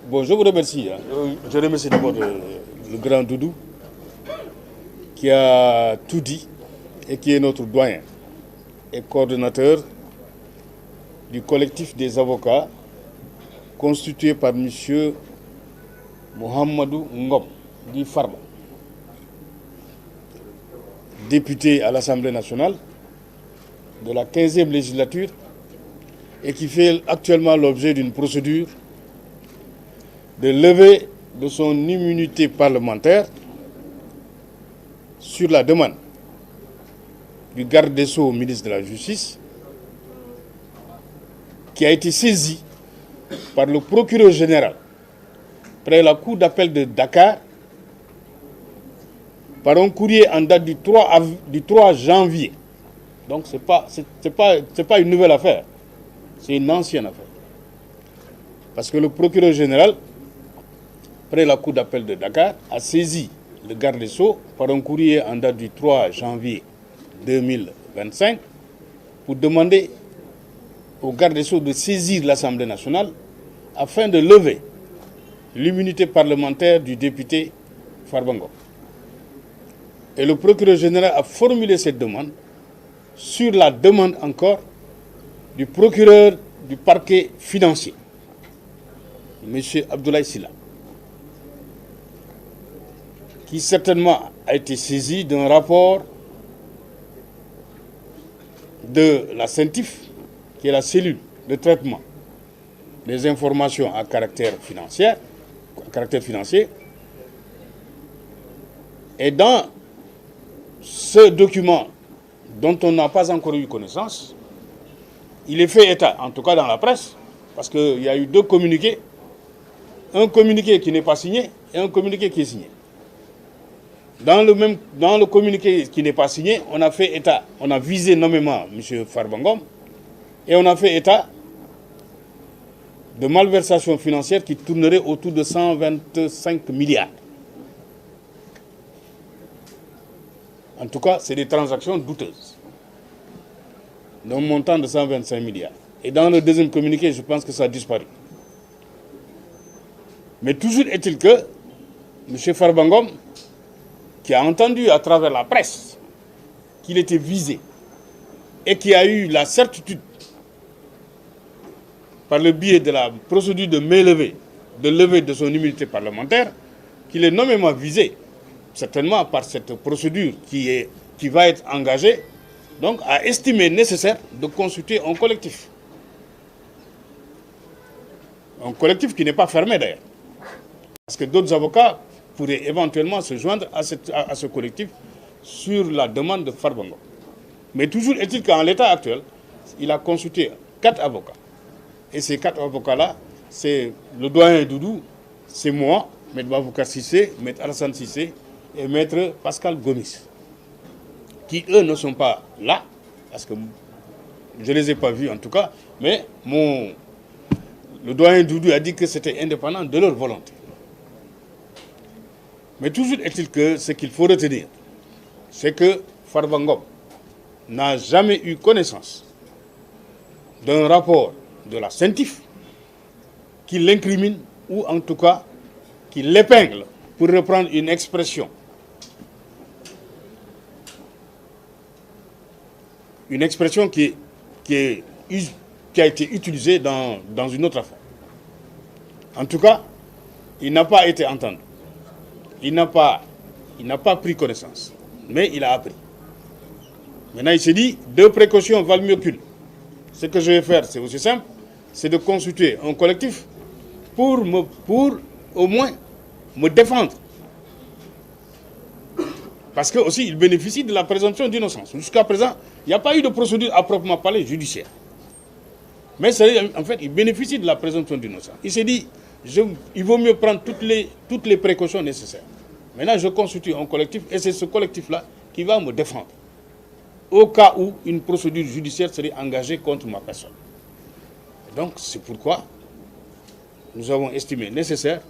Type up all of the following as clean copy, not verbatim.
Bon, je vous remercie. Je remercie d'abord le grand Doudou qui a tout dit et qui est notre doyen et coordonnateur du collectif des avocats constitué par M. Mohamedou Ngom, dit Farba, député à l'Assemblée nationale de la 15e législature et qui fait actuellement l'objet d'une procédure de levée de son immunité parlementaire sur la demande du garde des Sceaux, ministre de la Justice, qui a été saisi par le procureur général près la cour d'appel de Dakar par un courrier en date du 3 janvier. Donc ce n'est pas une nouvelle affaire, c'est une ancienne affaire. Parce que le procureur général, près la cour d'appel de Dakar, a saisi le garde des Sceaux par un courrier en date du 3 janvier 2025 pour demander au garde des Sceaux de saisir l'Assemblée nationale afin de lever l'immunité parlementaire du député Farba Ngom. Et le procureur général a formulé cette demande sur la demande encore du procureur du parquet financier, M. Abdoulaye Sylla, qui certainement a été saisi d'un rapport de la CENTIF, qui est la cellule de traitement des informations à caractère financier. Et dans ce document dont on n'a pas encore eu connaissance, il est fait état, en tout cas dans la presse, parce qu'il y a eu deux communiqués, un communiqué qui n'est pas signé et un communiqué qui est signé. Dans le communiqué qui n'est pas signé, on a fait état, on a visé nommément M. Farba Ngom et on a fait état de malversations financières qui tourneraient autour de 125 milliards. En tout cas, c'est des transactions douteuses, d'un montant de 125 milliards. Et dans le deuxième communiqué, je pense que ça a disparu. Mais toujours est-il que M. Farba Ngom, qui a entendu à travers la presse qu'il était visé et qui a eu la certitude, par le biais de la procédure de levée de son immunité parlementaire, qu'il est nommément visé, certainement par cette procédure qui va être engagée, donc a estimé nécessaire de constituer un collectif. Un collectif qui n'est pas fermé d'ailleurs. Parce que d'autres avocats pourraient éventuellement se joindre à ce collectif sur la demande de Farba Ngom. Mais toujours est-il qu'en l'état actuel, il a consulté 4 avocats. Et ces 4 avocats-là, c'est le doyen Doudou, c'est moi, M. Baboucar Cissé, M. Alassane Cissé et M. Pascal Gomis, qui eux ne sont pas là, parce que je ne les ai pas vus en tout cas, mais le doyen Doudou a dit que c'était indépendant de leur volonté. Mais toujours est-il que ce qu'il faut retenir, c'est que Farba Ngom n'a jamais eu connaissance d'un rapport de la CENTIF qui l'incrimine ou en tout cas qui l'épingle, pour reprendre une expression. Une expression qui a été utilisée dans une autre affaire. En tout cas, il n'a pas été entendu. Il n'a pas pris connaissance, mais il a appris. Maintenant, il s'est dit, 2 précautions valent mieux qu'une. Ce que je vais faire, c'est aussi simple, c'est de constituer un collectif pour au moins me défendre. Parce que aussi, il bénéficie de la présomption d'innocence. Jusqu'à présent, il n'y a pas eu de procédure à proprement parler judiciaire. Mais en fait, il bénéficie de la présomption d'innocence. Il s'est dit, il vaut mieux prendre toutes les précautions nécessaires. Maintenant, je constitue un collectif et c'est ce collectif-là qui va me défendre au cas où une procédure judiciaire serait engagée contre ma personne. Et donc, c'est pourquoi nous avons estimé nécessaire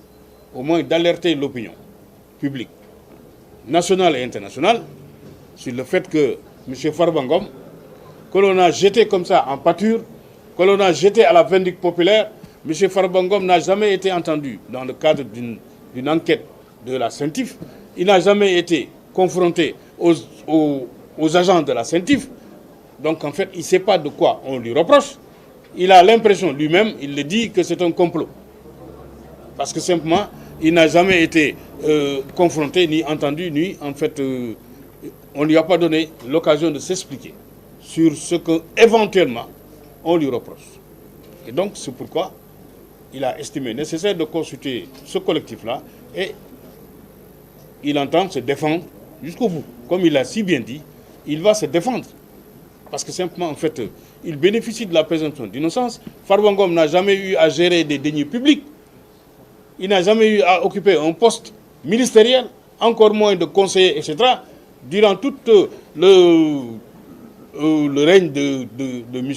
au moins d'alerter l'opinion publique, nationale et internationale, sur le fait que M. Farba Ngom, que l'on a jeté comme ça en pâture, que l'on a jeté à la vindicte populaire, M. Farbangom n'a jamais été entendu dans le cadre d'une enquête de la CENTIF. Il n'a jamais été confronté aux agents de la CENTIF. Donc en fait, il ne sait pas de quoi on lui reproche. Il a l'impression lui-même, il le dit, que c'est un complot. Parce que simplement, il n'a jamais été confronté, ni entendu, ni en fait, on ne lui a pas donné l'occasion de s'expliquer sur ce qu'éventuellement on lui reproche. Et donc c'est pourquoi il a estimé nécessaire de consulter ce collectif-là et il entend se défendre jusqu'au bout. Comme il l'a si bien dit, il va se défendre. Parce que simplement, en fait, il bénéficie de la présomption d'innocence. Farbangom n'a jamais eu à gérer des deniers publics. Il n'a jamais eu à occuper un poste ministériel, encore moins de conseiller, etc. Durant tout le règne de M.